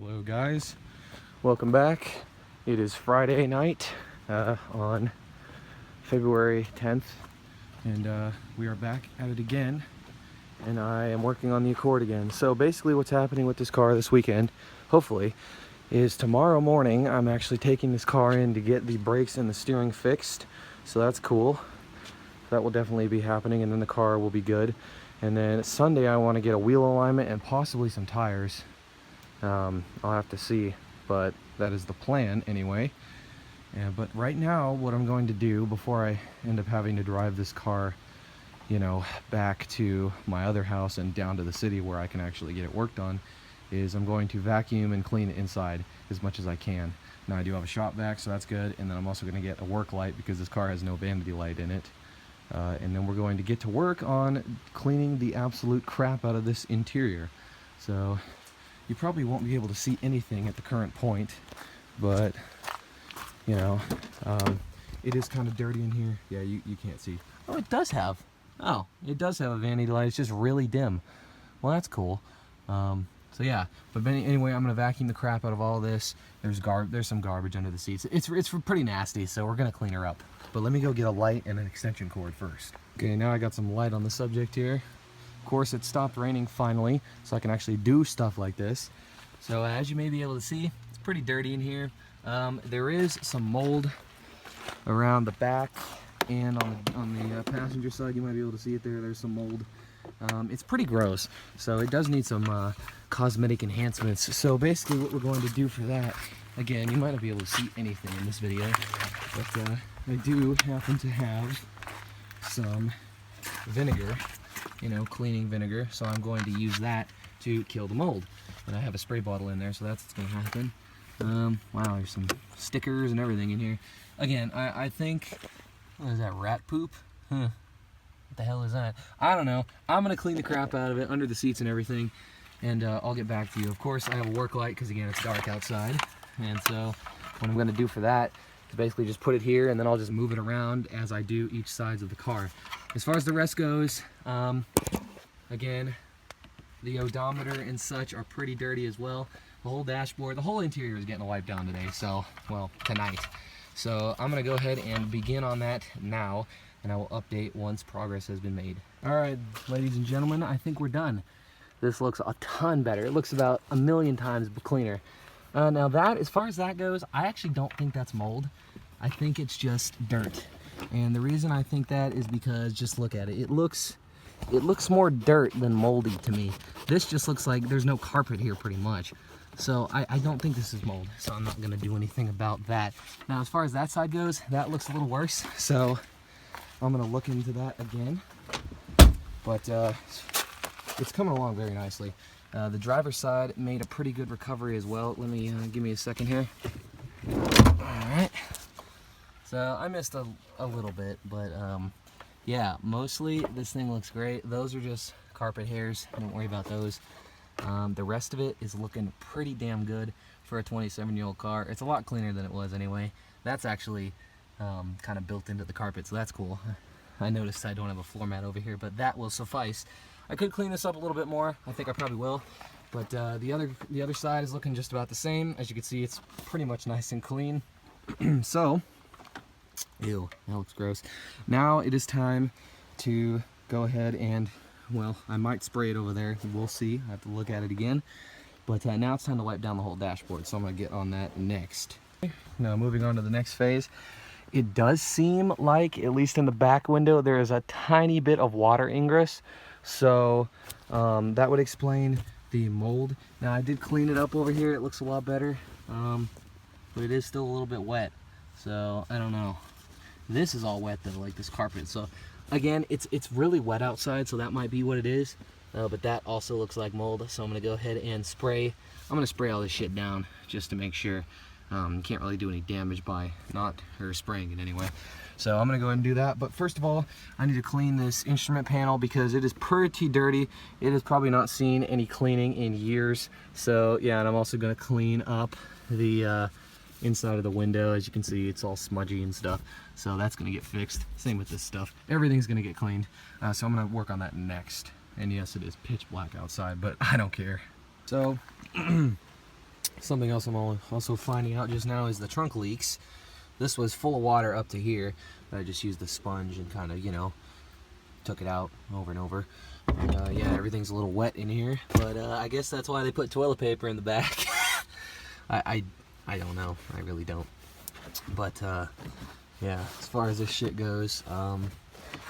Hello guys, welcome back. It is Friday night on February 10th and we are back at it again, and I am working on the Accord again. So basically what's happening with this car this weekend, hopefully, is tomorrow morning I'm actually taking this car in to get the brakes and the steering fixed. So that's cool. That will definitely be happening, and then the car will be good. And then Sunday I want to get a wheel alignment and possibly some tires. I'll have to see, but that is the plan anyway. But right now, what I'm going to do before I end up having to drive this car, you know, back to my other house and down to the city where I can actually get it worked on, is I'm going to vacuum and clean it inside as much as I can. Now I do have a shop vac, so that's good, and then I'm also going to get a work light because this car has no vanity light in it. And then we're going to get to work on cleaning the absolute crap out of this interior. So you probably won't be able to see anything at the current point, but you know, it is kind of dirty in here. Yeah, you can't see. Oh, it does have a vanity light. It's just really dim. Well, that's cool. So yeah, but anyway, I'm gonna vacuum the crap out of all this. There's some garbage under the seats. It's pretty nasty, so we're gonna clean her up. But let me go get a light and an extension cord first. Okay, now I got some light on the subject here. Of course, it stopped raining finally, so I can actually do stuff like this. So as you may be able to see, it's pretty dirty in here. There is some mold around the back and on the passenger side. You might be able to see it there. There's some mold. It's pretty gross, so it does need some cosmetic enhancements. So basically what we're going to do for that, again, you might not be able to see anything in this video, but I do happen to have some vinegar, you know, cleaning vinegar, so I'm going to use that to kill the mold. And I have a spray bottle in there, so that's what's going to happen. Wow, there's some stickers and everything in here. Again, I think, what is that, rat poop? Huh. What the hell is that? I don't know. I'm going to clean the crap out of it under the seats and everything, and I'll get back to you. Of course, I have a work light because, again, it's dark outside. And so what I'm going to do for that is basically just put it here, and then I'll just move it around as I do each sides of the car. As far as the rest goes, again, the odometer and such are pretty dirty as well. The whole dashboard, the whole interior is getting a wipe down today, so, well, tonight. So I'm going to go ahead and begin on that now, and I will update once progress has been made. All right, ladies and gentlemen, I think we're done. This looks a ton better. It looks about a million times cleaner. Now that, as far as that goes, I actually don't think that's mold. I think it's just dirt. And the reason I think that is because, just look at it. It looks more dirt than moldy to me. This just looks like there's no carpet here pretty much. So I don't think this is mold, so I'm not gonna do anything about that. Now as far as that side goes, that looks a little worse, so I'm gonna look into that again. But it's coming along very nicely. The driver's side made a pretty good recovery as well. Let me, give me a second here. Alright. So I missed a little bit, but yeah, mostly this thing looks great. Those are just carpet hairs, don't worry about those. The rest of it is looking pretty damn good for a 27-year-old car. It's a lot cleaner than it was anyway. That's actually kind of built into the carpet, so that's cool. I noticed I don't have a floor mat over here, but that will suffice. I could clean this up a little bit more. I think I probably will. But the other side is looking just about the same. As you can see, it's pretty much nice and clean. So, ew, that looks gross. Now it is time to go ahead and, well, I might spray it over there. We'll see. I have to look at it again. But now it's time to wipe down the whole dashboard, so I'm going to get on that next. Now, moving on to the next phase. It does seem like, at least in the back window, there is a tiny bit of water ingress. So that would explain the mold. Now, I did clean it up over here. It looks a lot better. But it is still a little bit wet. So, I don't know. This is all wet, though, like this carpet. So, again, it's really wet outside, so that might be what it is. But that also looks like mold, so I'm going to go ahead and spray. I'm going to spray all this shit down just to make sure. You can't really do any damage by spraying it anyway. So I'm going to go ahead and do that. But first of all, I need to clean this instrument panel because it is pretty dirty. It has probably not seen any cleaning in years. So yeah, and I'm also going to clean up the inside of the window. As you can see, it's all smudgy and stuff. So that's going to get fixed. Same with this stuff. Everything's going to get cleaned. So I'm going to work on that next. And yes, it is pitch black outside, but I don't care. So something else I'm also finding out just now is the trunk leaks. This was full of water up to here. I just used the sponge and kind of, you know, took it out over and over. And yeah, everything's a little wet in here, but I guess that's why they put toilet paper in the back. I don't know. I really don't. But yeah, as far as this shit goes,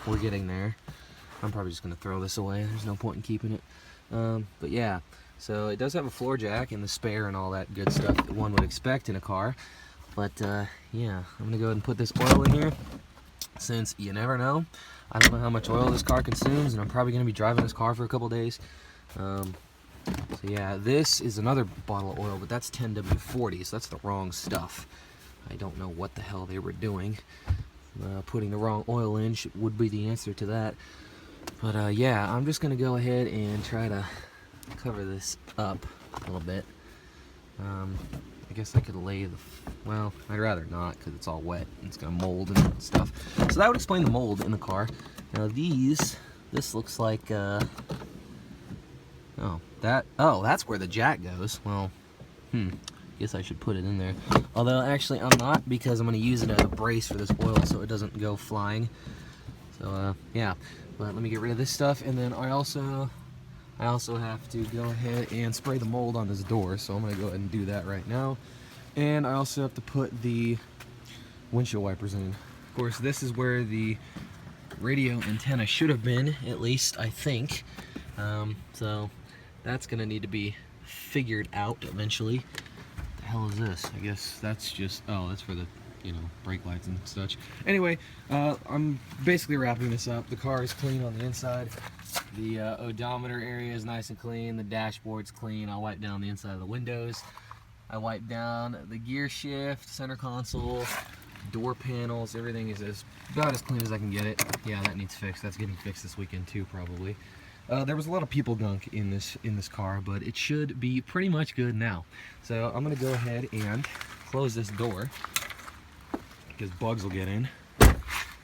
we're getting there. I'm probably just gonna throw this away. There's no point in keeping it. But yeah, so it does have a floor jack and the spare and all that good stuff that one would expect in a car. But yeah, I'm gonna go ahead and put this oil in here, since you never know. I don't know how much oil this car consumes, and I'm probably gonna be driving this car for a couple days. So yeah, this is another bottle of oil, but that's 10W40, so that's the wrong stuff. I don't know what the hell they were doing. Putting the wrong oil in would be the answer to that. But yeah, I'm just gonna go ahead and try to cover this up a little bit. I guess I could lay the, well, I'd rather not because it's all wet and it's gonna mold and stuff. So that would explain the mold in the car. Now this looks like, that's where the jack goes. Well, guess I should put it in there. Although actually I'm not, because I'm gonna use it as a brace for this oil so it doesn't go flying. So yeah, but let me get rid of this stuff, and then I also have to go ahead and spray the mold on this door, so I'm going to go ahead and do that right now. And I also have to put the windshield wipers in. Of course, this is where the radio antenna should have been, at least I think. So that's going to need to be figured out eventually. What the hell is this? I guess that's just, oh, that's for the, you know, brake lights and such. Anyway, I'm basically wrapping this up. The car is clean on the inside. The odometer area is nice and clean. The dashboard's clean. I'll wipe down the inside of the windows. I wipe down the gear shift, center console, door panels. Everything is about as clean as I can get it. Yeah, that needs fixed. That's getting fixed this weekend too, probably. There was a lot of people gunk in this car, but it should be pretty much good now. So I'm gonna go ahead and close this door because bugs will get in.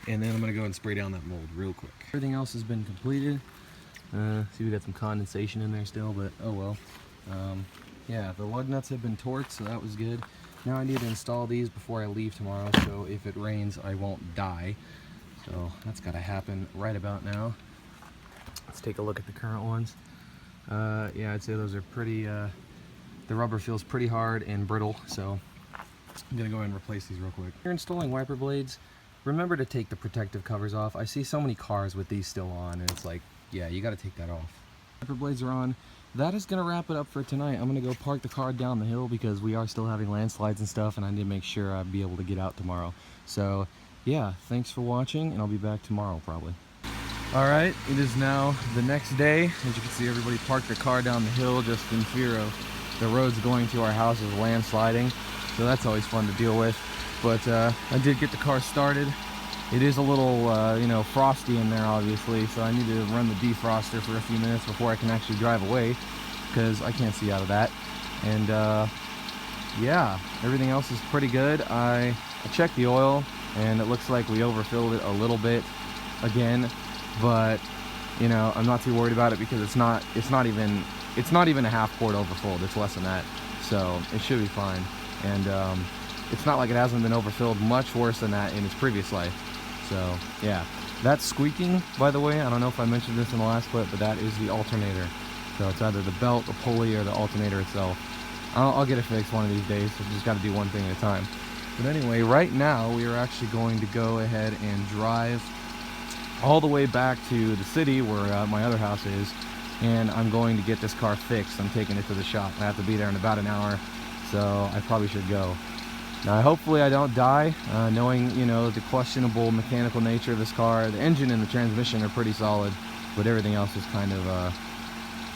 And then I'm gonna go and spray down that mold real quick. Everything else has been completed. See, we got some condensation in there still, but oh well. Yeah, the lug nuts have been torqued, so that was good. Now I need to install these before I leave tomorrow, so if it rains, I won't die. So that's gotta happen right about now. Let's take a look at the current ones. Yeah, I'd say those are pretty, the rubber feels pretty hard and brittle, so I'm gonna go ahead and replace these real quick. If you're installing wiper blades, remember to take the protective covers off. I see so many cars with these still on, and it's like, yeah, you got to take that off. Wiper blades are on. That is going to wrap it up for tonight. I'm going to go park the car down the hill because we are still having landslides and stuff, and I need to make sure I'll be able to get out tomorrow. So, yeah, thanks for watching, and I'll be back tomorrow probably. Alright, it is now the next day. As you can see, everybody parked their car down the hill just in fear of the roads going to our house is landsliding. So that's always fun to deal with. But I did get the car started. It is a little, you know, frosty in there, obviously, so I need to run the defroster for a few minutes before I can actually drive away, because I can't see out of that. And, yeah, everything else is pretty good. I checked the oil, and it looks like we overfilled it a little bit again, but, you know, I'm not too worried about it because it's not even a half quart overfilled. It's less than that, so it should be fine. And, it's not like it hasn't been overfilled much worse than that in its previous life. So, yeah. That's squeaking, by the way. I don't know if I mentioned this in the last clip, but that is the alternator. So it's either the belt, the pulley, or the alternator itself. I'll get it fixed one of these days, so just got to do one thing at a time. But anyway, right now we are actually going to go ahead and drive all the way back to the city where my other house is, and I'm going to get this car fixed. I'm taking it to the shop. I have to be there in about an hour, so I probably should go. Now, hopefully I don't die, knowing, you know, the questionable mechanical nature of this car. The engine and the transmission are pretty solid, but everything else is kind of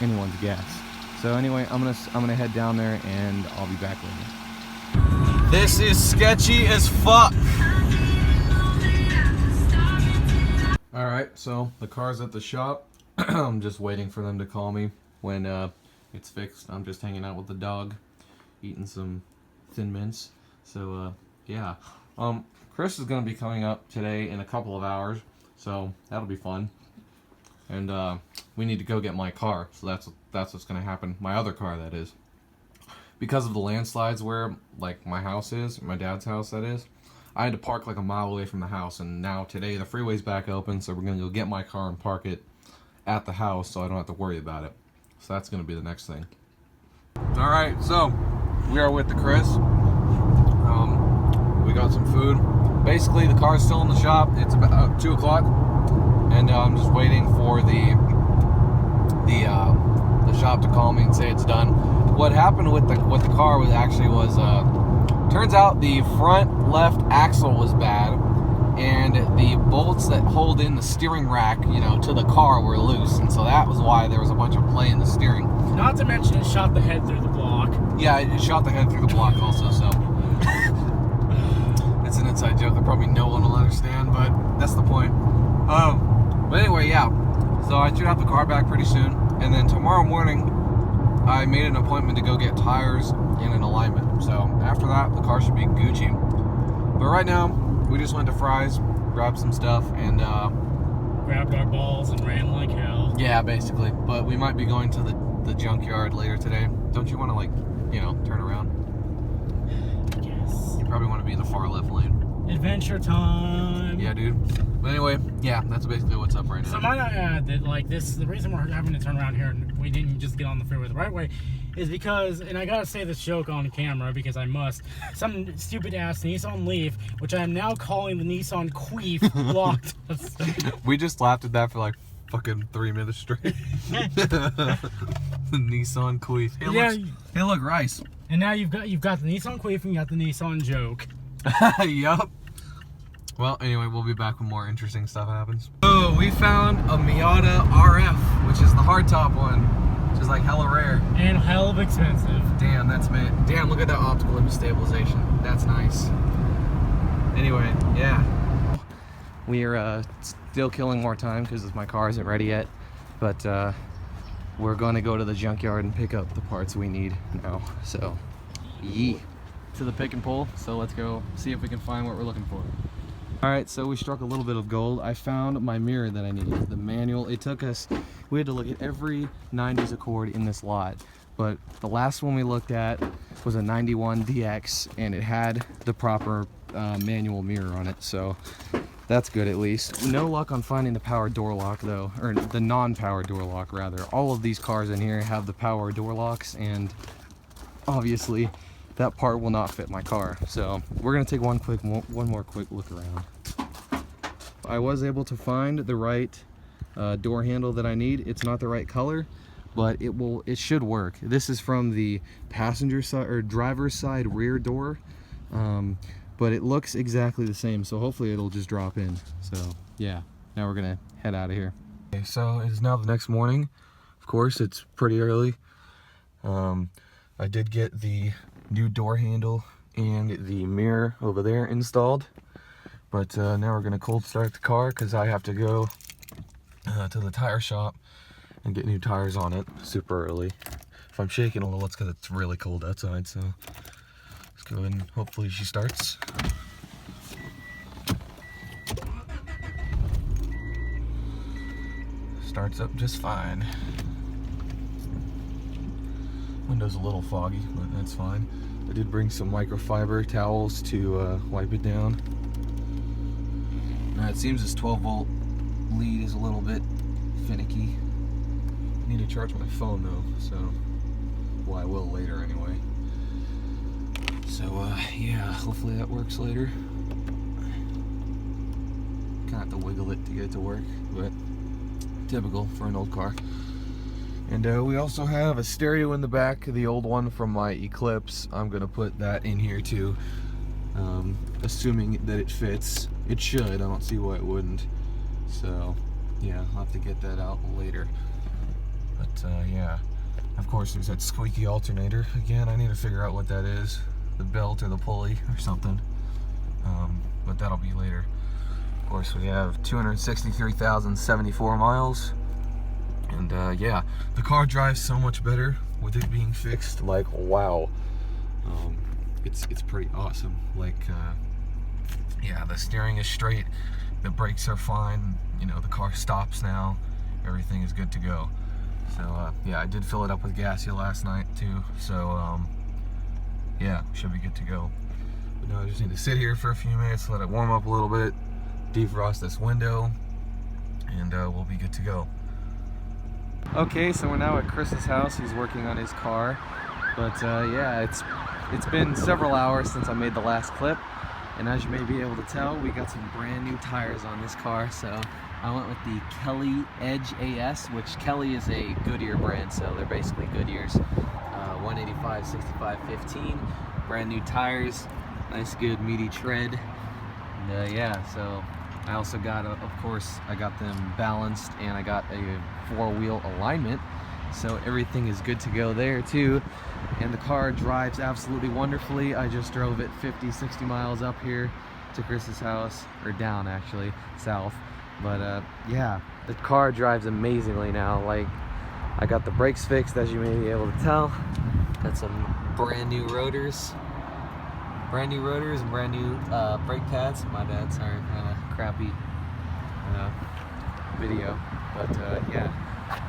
anyone's guess. So anyway, I'm gonna head down there and I'll be back later. This is sketchy as fuck. All right, so the car's at the shop. I'm just waiting for them to call me when it's fixed. I'm just hanging out with the dog, eating some Thin Mints. So, yeah. Chris is going to be coming up today in a couple of hours, so that'll be fun. And, we need to go get my car, so that's what's going to happen. My other car, that is. because of the landslides where like my house is, my dad's house that is, I had to park like a mile away from the house, and now today the freeway's back open, so we're gonna go get my car and park it at the house so I don't have to worry about it. So that's gonna be the next thing. Alright, so we are with the Chris. We got some food. Basically the car's still in the shop. It's about 2 o'clock, and I'm just waiting for the shop to call me and say it's done. What happened with the car was turns out the front left axle was bad, and the bolts that hold in the steering rack, you know, to the car were loose, and so that was why there was a bunch of play in the steering. Not to mention it shot the head through the block. Yeah, it shot the head through the block also, so it's an inside joke that probably no one will understand, but that's the point. But anyway, yeah, so I should have the car back pretty soon, and then tomorrow morning I made an appointment to go get tires and an alignment. So after that, the car should be Gucci. But right now, we just went to Fry's, grabbed some stuff, and grabbed our balls and ran like hell. Yeah, basically. But we might be going to the junkyard later today. Don't you want to, like, you know, turn around? Yes. You probably want to be in the far left lane. Adventure time. Yeah, dude. But anyway, yeah, that's basically what's up right now. So I might add that, like, the reason we're having to turn around here and we didn't just get on the freeway the right way is because, and I gotta say this joke on camera because I must, some stupid ass Nissan Leaf, which I am now calling the Nissan Queef, blocked us. We just laughed at that for like fucking 3 minutes straight. The Nissan Queef. Hey, look, rice. And now you've got the Nissan Queef and you got the Nissan joke. Yup. Well, anyway, we'll be back when more interesting stuff happens. Oh, we found a Miata RF, which is the hardtop one, which is like hella rare. And hell of expensive. Damn, that's man. Damn, look at that optical image stabilization. That's nice. Anyway, yeah. We are still killing more time because my car isn't ready yet, but we're going to go to the junkyard and pick up the parts we need now. So, yee. To the pick and pull, so let's go see if we can find what we're looking for. Alright, so we struck a little bit of gold. I found my mirror that I needed, the manual. It took us, we had to look at every 90s Accord in this lot, but the last one we looked at was a 91 DX, and it had the proper manual mirror on it, so that's good at least. No luck on finding the power door lock though, or the non-power door lock rather. All of these cars in here have the power door locks, and obviously that part will not fit my car, so we're gonna take one more quick look around. I was able to find the right door handle that I need. It's not the right color, but it should work. This is from the passenger side or driver's side rear door, but it looks exactly the same, so hopefully it'll just drop in. So yeah, now we're gonna head out of here. Okay, so it's now the next morning. Of course, it's pretty early. I did get the new door handle and the mirror over there installed, but now we're gonna cold start the car because I have to go to the tire shop and get new tires on it super early. If I'm shaking a little, it's because it's really cold outside, so let's go ahead and hopefully she starts. Starts up just fine. Window's a little foggy, but that's fine. I did bring some microfiber towels to wipe it down. Now it seems this 12-volt lead is a little bit finicky. I need to charge my phone though, so, well, I will later anyway. So yeah, hopefully that works later. Kinda have to wiggle it to get it to work, but typical for an old car. And we also have a stereo in the back, the old one from my Eclipse. I'm gonna put that in here too, assuming that it fits. It should, I don't see why it wouldn't. So yeah, I'll have to get that out later. But yeah, of course there's that squeaky alternator. Again, I need to figure out what that is. The belt or the pulley or something. But that'll be later. Of course, we have 263,074 miles. And yeah, the car drives so much better with it being fixed. Like, wow, it's pretty awesome. Like, yeah, the steering is straight, the brakes are fine. You know, the car stops now. Everything is good to go. So yeah, I did fill it up with gas here last night too. So yeah, should be good to go. But now I just need to sit here for a few minutes, let it warm up a little bit, defrost this window, and we'll be good to go. Okay, so we're now at Chris's house. He's working on his car, but yeah, it's been several hours since I made the last clip, and as you may be able to tell, we got some brand new tires on this car. So I went with the Kelly Edge AS, which Kelly is a Goodyear brand, so they're basically Goodyears. 185, 65, 15, brand new tires, nice good meaty tread, and yeah, so I also got, of course, I got them balanced, and I got a 4-wheel alignment, so everything is good to go there too. And the car drives absolutely wonderfully. I just drove it 50, 60 miles up here to Chris's house, or down actually, south. But yeah, the car drives amazingly now. Like, I got the brakes fixed, as you may be able to tell. Got some brand new rotors and brand new brake pads. My bad, sorry, kind of crappy video, but yeah,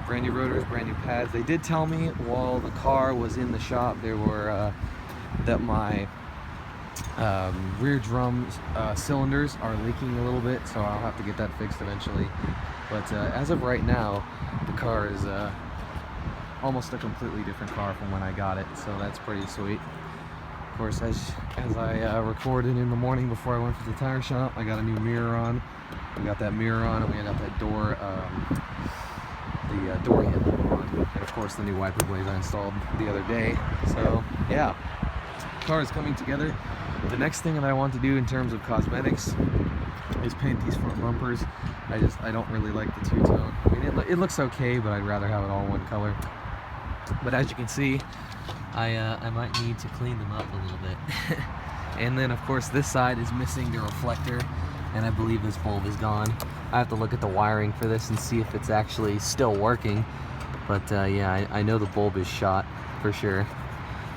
brand new rotors, brand new pads. They did tell me while the car was in the shop there were that my rear drum cylinders are leaking a little bit, so I'll have to get that fixed eventually. But as of right now, the car is almost a completely different car from when I got it, so that's pretty sweet. Of course, as I recorded in the morning before I went to the tire shop, I got a new mirror on. We got that mirror on, and we got that door, the door handle on, and of course the new wiper blades I installed the other day. So yeah, the car is coming together. The next thing that I want to do in terms of cosmetics is paint these front bumpers. I don't really like the two-tone. I mean, it looks okay, but I'd rather have it all one color. But as you can see, I might need to clean them up a little bit. And then of course this side is missing the reflector, and I believe this bulb is gone. I have to look at the wiring for this and see if it's actually still working. But yeah, I know the bulb is shot for sure,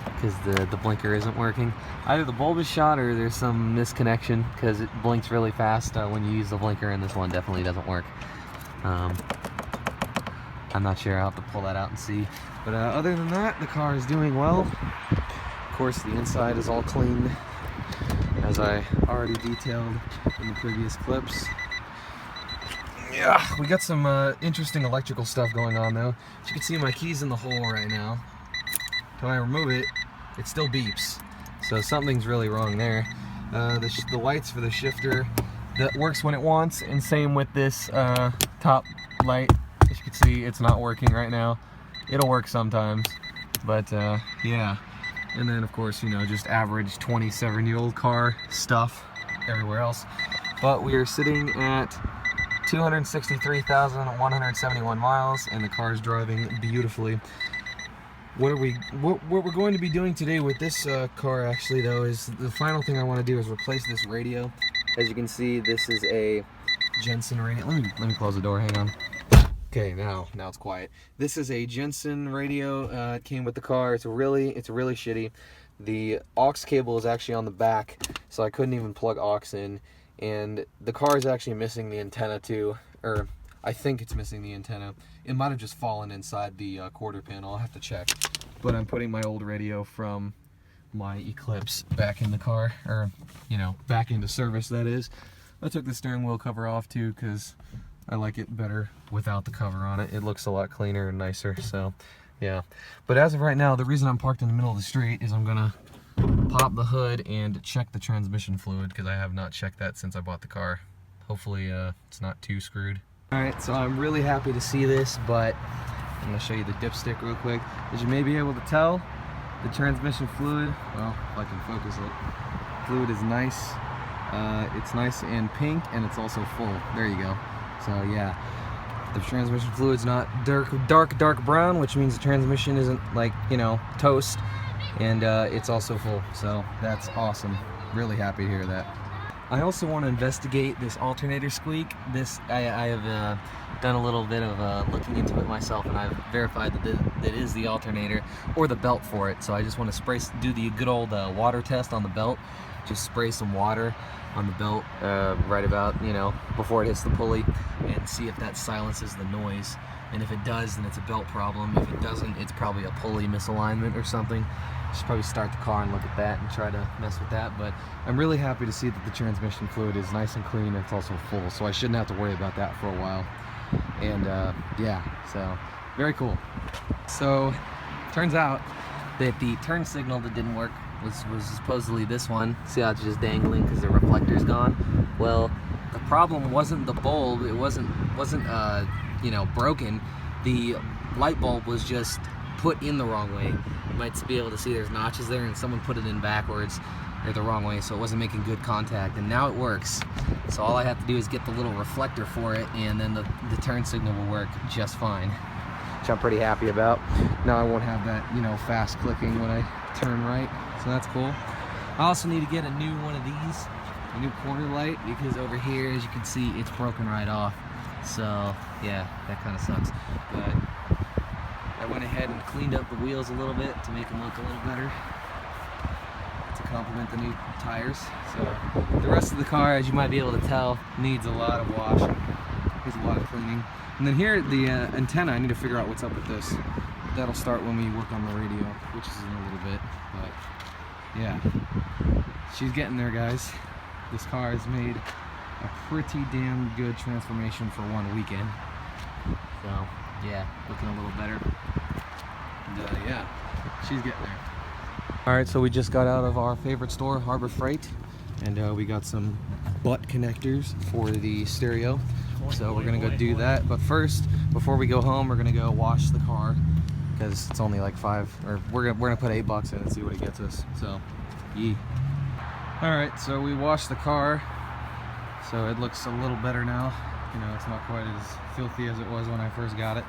because the blinker isn't working. Either the bulb is shot or there's some misconnection, because it blinks really fast when you use the blinker, and this one definitely doesn't work. I'm not sure. I'll have to pull that out and see. But other than that, the car is doing well. Of course, the inside is all clean, as I already detailed in the previous clips. Yeah, we got some interesting electrical stuff going on though. As you can see, my key's in the hole right now. When I remove it, it still beeps. So something's really wrong there. The lights for the shifter, that works when it wants, and same with this top light. As you can see, it's not working right now. It'll work sometimes, but yeah. And then of course, you know, just average 27-year-old car stuff everywhere else. But we are sitting at 263,171 miles, and the car is driving beautifully. What we're going to be doing today with this car actually though is the final thing I want to do is replace this radio. As you can see, this is a Jensen radio. Let me close the door, hang on. Okay, now it's quiet. This is a Jensen radio. It came with the car. It's really shitty. The aux cable is actually on the back, so I couldn't even plug aux in. And the car is actually missing the antenna too, or I think it's missing the antenna. It might have just fallen inside the quarter panel. I'll have to check. But I'm putting my old radio from my Eclipse back in the car, or you know, back into service, that is. I took the steering wheel cover off too, because I like it better without the cover on it. It looks a lot cleaner and nicer, so yeah. But as of right now, the reason I'm parked in the middle of the street is I'm gonna pop the hood and check the transmission fluid, because I have not checked that since I bought the car. Hopefully it's not too screwed. Alright, so I'm really happy to see this, but I'm gonna show you the dipstick real quick. As you may be able to tell, the transmission fluid, well, if I can focus it, fluid is nice. It's nice and pink, and it's also full. There you go. So yeah, the transmission fluid's not dark brown, which means the transmission isn't, like, you know, toast, and it's also full. So that's awesome. Really happy to hear that. I also want to investigate this alternator squeak. This I have done a little bit of looking into it myself, and I've verified that it is the alternator or the belt for it. So I just want to do the good old water test on the belt. Just spray some water on the belt right about, you know, before it hits the pulley, and see if that silences the noise. And if it does, then it's a belt problem. If it doesn't, it's probably a pulley misalignment or something. Should probably start the car and look at that and try to mess with that, but I'm really happy to see that the transmission fluid is nice and clean and it's also full, so I shouldn't have to worry about that for a while. And yeah, so very cool. So turns out that the turn signal that didn't work was supposedly this one. See how it's just dangling because the reflector's gone? Well, the problem wasn't the bulb. It wasn't you know, broken. The light bulb was just put in the wrong way. You might be able to see there's notches there, and someone put it in backwards or the wrong way, so it wasn't making good contact, and now it works. So all I have to do is get the little reflector for it, and then the turn signal will work just fine, which I'm pretty happy about. Now I won't have that, you know, fast clicking when I turn right, so that's cool. I also need to get a new one of these, a new corner light, because over here, as you can see, it's broken right off. So yeah, that kind of sucks. But I went ahead and cleaned up the wheels a little bit to make them look a little better, to complement the new tires. So the rest of the car, as you might be able to tell, needs a lot of washing. Needs a lot of cleaning. And then here, the antenna, I need to figure out what's up with this. That'll start when we work on the radio, which is in a little bit. But yeah, she's getting there, guys. This car has made a pretty damn good transformation for one weekend. So yeah, looking a little better. And yeah, she's getting there. All right, so we just got out of our favorite store, Harbor Freight, and we got some butt connectors for the stereo. So we're gonna go do that. But first, before we go home, we're gonna go wash the car because it's only like we're gonna put $8 in and see what it gets us. So, yee. All right, so we washed the car. So it looks a little better now. You know, it's not quite as filthy as it was when I first got it.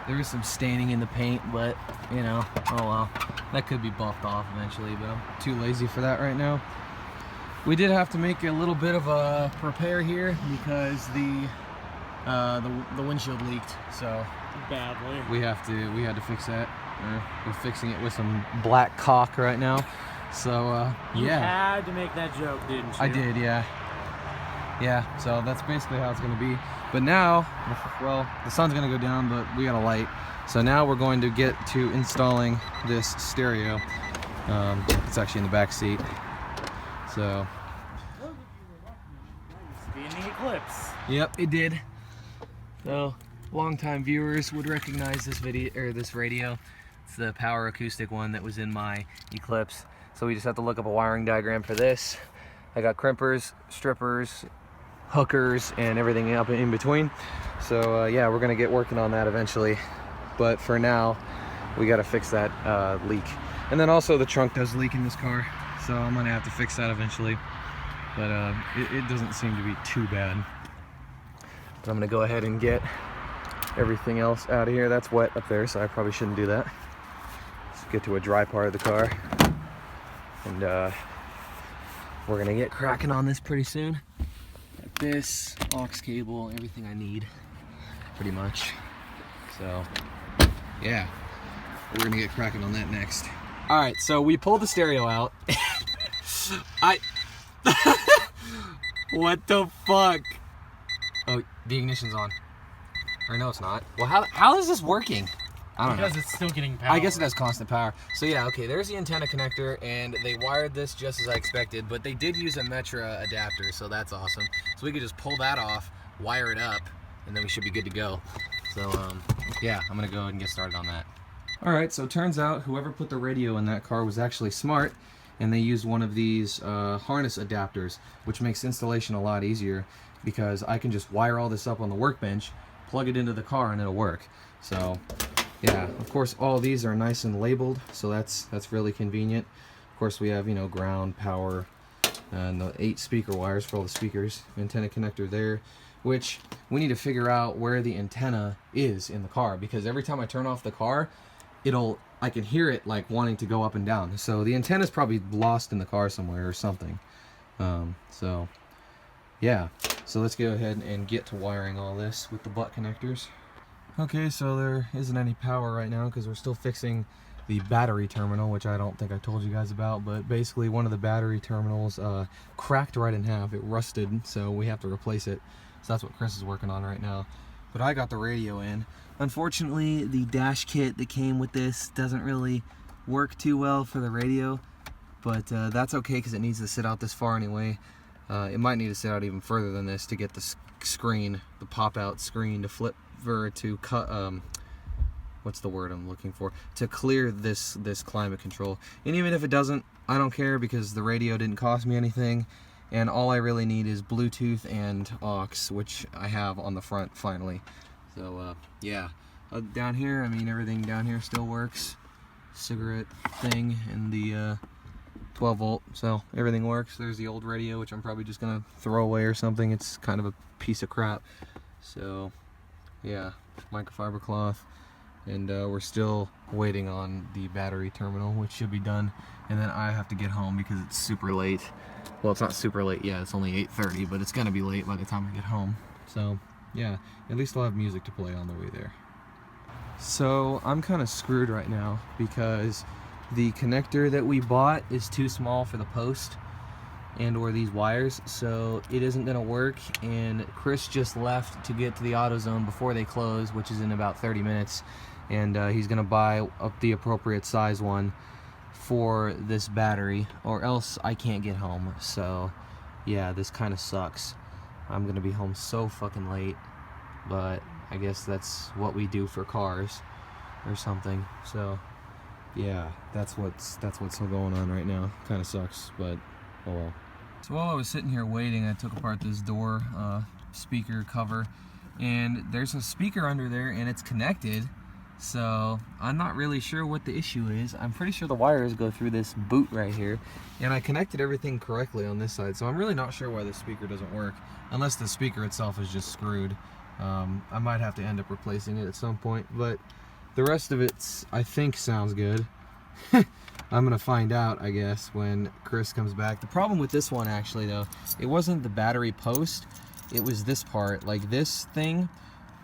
There is some staining in the paint, but you know, oh well. That could be buffed off eventually, but I'm too lazy for that right now. We did have to make a little bit of a repair here because the windshield leaked. So badly. We had to fix that. We're fixing it with some black caulk right now. So yeah. You had to make that joke, didn't you? I did, yeah. Yeah, so that's basically how it's going to be. But now, well, the sun's going to go down, but we got a light. So now we're going to get to installing this stereo. It's actually in the back seat. So. Be in the Eclipse. Yep, it did. So, longtime viewers would recognize this video or this radio. It's the power acoustic one that was in my Eclipse. So we just have to look up a wiring diagram for this. I got crimpers, strippers, hookers, and everything up in between. So yeah, we're gonna get working on that eventually. But for now, we gotta fix that leak. And then also the trunk does leak in this car, so I'm gonna have to fix that eventually. But it doesn't seem to be too bad. But I'm gonna go ahead and get everything else out of here. That's wet up there, so I probably shouldn't do that. Let's get to a dry part of the car. And we're gonna get cracking on this pretty soon. Got this, aux cable, everything I need, pretty much. So, yeah, we're gonna get cracking on that next. All right, so we pulled the stereo out. What the fuck? Oh, the ignition's on. Or no, it's not. Well, how is this working? I don't know. Because it's still getting power. I guess it has constant power. So yeah, okay, there's the antenna connector, and they wired this just as I expected, but they did use a Metra adapter, so that's awesome. So we could just pull that off, wire it up, and then we should be good to go. So yeah, I'm gonna go ahead and get started on that. All right, so it turns out whoever put the radio in that car was actually smart, and they used one of these harness adapters, which makes installation a lot easier because I can just wire all this up on the workbench, plug it into the car, and it'll work. So yeah, of course all these are nice and labeled, so that's really convenient. Of course we have, you know, ground, power, and the 8 speaker wires for all the speakers, antenna connector there, which we need to figure out where the antenna is in the car, because every time I turn off the car, I can hear it like wanting to go up and down. So the antenna's probably lost in the car somewhere or something. So yeah, so let's go ahead and get to wiring all this with the butt connectors. Okay, so there isn't any power right now because we're still fixing the battery terminal, which I don't think I told you guys about, but basically one of the battery terminals cracked right in half. It rusted, so we have to replace it. So that's what Chris is working on right now. But I got the radio in. Unfortunately, the dash kit that came with this doesn't really work too well for the radio, but that's okay because it needs to sit out this far anyway. It might need to sit out even further than this to get the screen, the pop-out screen, to flip or to cut. What's the word I'm looking for? To clear this climate control. And even if it doesn't, I don't care because the radio didn't cost me anything, and all I really need is Bluetooth and aux, which I have on the front finally. So yeah, down here, I mean, everything down here still works. Cigarette thing and the 12 volt, so everything works. There's the old radio, which I'm probably just gonna throw away or something. It's kind of a piece of crap. So yeah, microfiber cloth, and we're still waiting on the battery terminal, which should be done, and then I have to get home because it's super late. Well, it's not super late yet, it's only 8:30, but it's gonna be late by the time I get home. So yeah, at least I'll have music to play on the way there. So I'm kind of screwed right now because the connector that we bought is too small for the post and or these wires, so it isn't gonna work. And Chris just left to get to the AutoZone before they close, which is in about 30 minutes, and he's gonna buy up the appropriate size one for this battery, or else I can't get home. So yeah, this kind of sucks. I'm gonna be home so fucking late, but I guess that's what we do for cars or something. So yeah, that's what's going on right now. Kind of sucks, but oh well. So while I was sitting here waiting, I took apart this door speaker cover, and there's a speaker under there and it's connected, so I'm not really sure what the issue is. I'm pretty sure the wires go through this boot right here, and I connected everything correctly on this side, so I'm really not sure why the speaker doesn't work, unless the speaker itself is just screwed. I might have to end up replacing it at some point, but the rest of it, I think, sounds good. I'm gonna find out, I guess, when Chris comes back. The problem with this one, actually, though, it wasn't the battery post, it was this part. Like, this thing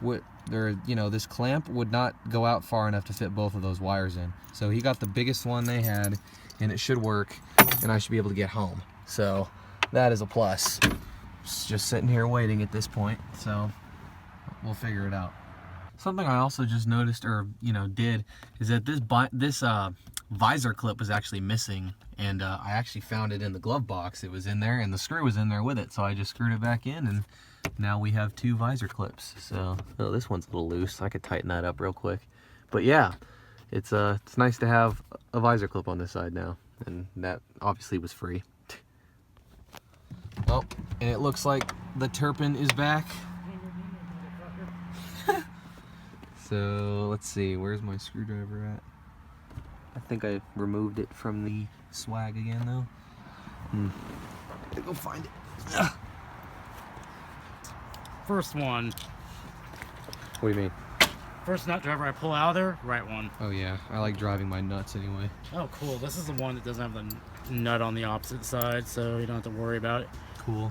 this clamp would not go out far enough to fit both of those wires in. So he got the biggest one they had, and it should work, and I should be able to get home. So that is a plus. Just sitting here waiting at this point, so we'll figure it out. Something I also just noticed, or did, is that this visor clip was actually missing, and I actually found it in the glove box. It was in there, and the screw was in there with it, so I just screwed it back in, and now we have 2 visor clips. So, oh, this one's a little loose. I could tighten that up real quick. But yeah, it's nice to have a visor clip on this side now, and that obviously was free. Oh, and it looks like the Turpin is back. So let's see, where's my screwdriver at? I think I removed it from the swag again, though. Gotta go find it. Ugh. First one. What do you mean? First nut driver I pull out of there, right one. Oh yeah, I like driving my nuts anyway. Oh cool, this is the one that doesn't have the nut on the opposite side, so you don't have to worry about it. Cool.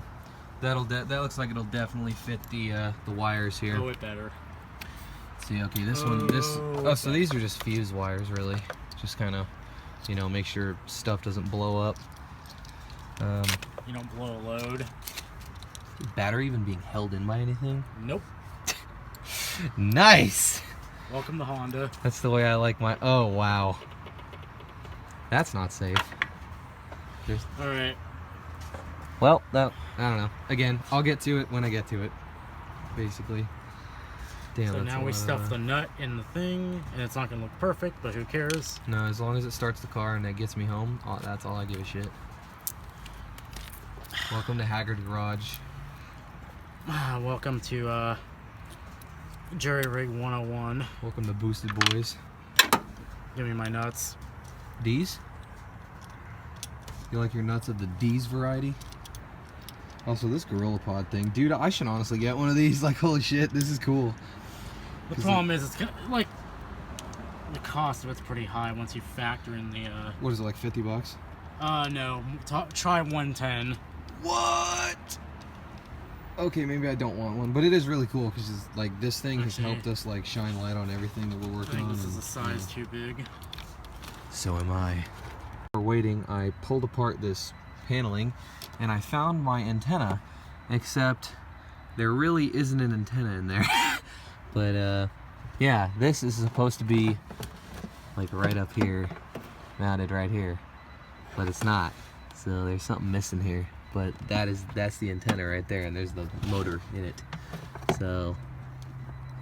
That looks like it'll definitely fit the wires here. Oh, it better. Let's see, okay, so these are just fuse wires, really. Just kind of, make sure stuff doesn't blow up. You don't blow a load. Battery even being held in by anything? Nope. Nice! Welcome to Honda. That's the way I like my... Oh, wow. That's not safe. Alright. Well, I don't know. Again, I'll get to it when I get to it, basically. Damn, so now we stuff the nut in the thing, and it's not going to look perfect, but who cares? No, as long as it starts the car and it gets me home, that's all I give a shit. Welcome to Haggard Garage. Welcome to Jerry Rig 101. Welcome to Boosted Boys. Give me my nuts. D's? You like your nuts of the D's variety? Also, this Gorilla Pod thing. Dude, I should honestly get one of these. Like, holy shit, this is cool. The problem is, it's gonna, like, the cost of it's pretty high once you factor in the, What is it, like 50 bucks? No. Try 110. What? Okay, maybe I don't want one, but it is really cool because like this thing has helped us like shine light on everything that we're working on. I think this is a size too big. So am I. We're waiting. I pulled apart this paneling, and I found my antenna, except there really isn't an antenna in there. But yeah, this is supposed to be like right up here, mounted right here, but it's not. So there's something missing here. But that's the antenna right there, and there's the motor in it. So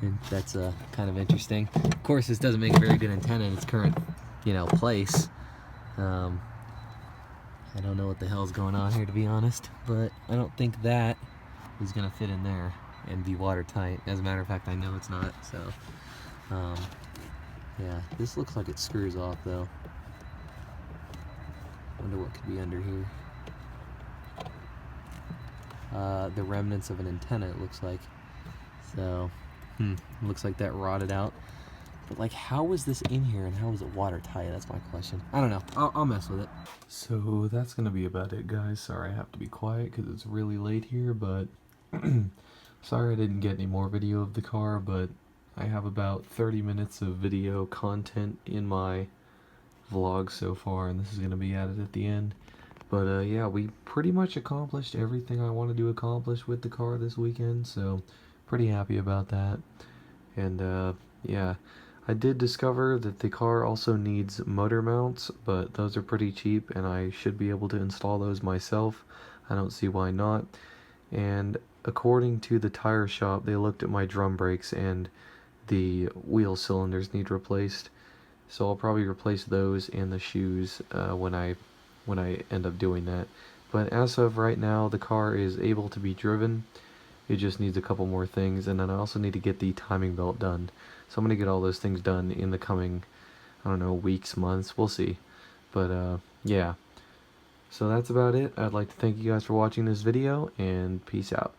and that's kind of interesting. Of course, this doesn't make a very good antenna in its current, place. I don't know what the hell's going on here, to be honest, but I don't think that is gonna fit in there and be watertight. As a matter of fact, I know it's not. So, yeah, this looks like it screws off though. Wonder what could be under here. The remnants of an antenna, it looks like. So, looks like that rotted out. But like, how was this in here and how was it watertight? That's my question. I don't know. I'll mess with it. So that's gonna be about it, guys. Sorry I have to be quiet because it's really late here, but sorry I didn't get any more video of the car, but I have about 30 minutes of video content in my vlog so far, and this is gonna be added at the end. But yeah, we pretty much accomplished everything I wanted to accomplish with the car this weekend, so pretty happy about that. And yeah, I did discover that the car also needs motor mounts, but those are pretty cheap and I should be able to install those myself. I don't see why not. And according to the tire shop, they looked at my drum brakes and the wheel cylinders need replaced. So I'll probably replace those and the shoes when I end up doing that. But as of right now, the car is able to be driven. It just needs a couple more things, and then I also need to get the timing belt done. So I'm going to get all those things done in the coming, I don't know, weeks, months, we'll see. But yeah, so that's about it. I'd like to thank you guys for watching this video, and peace out.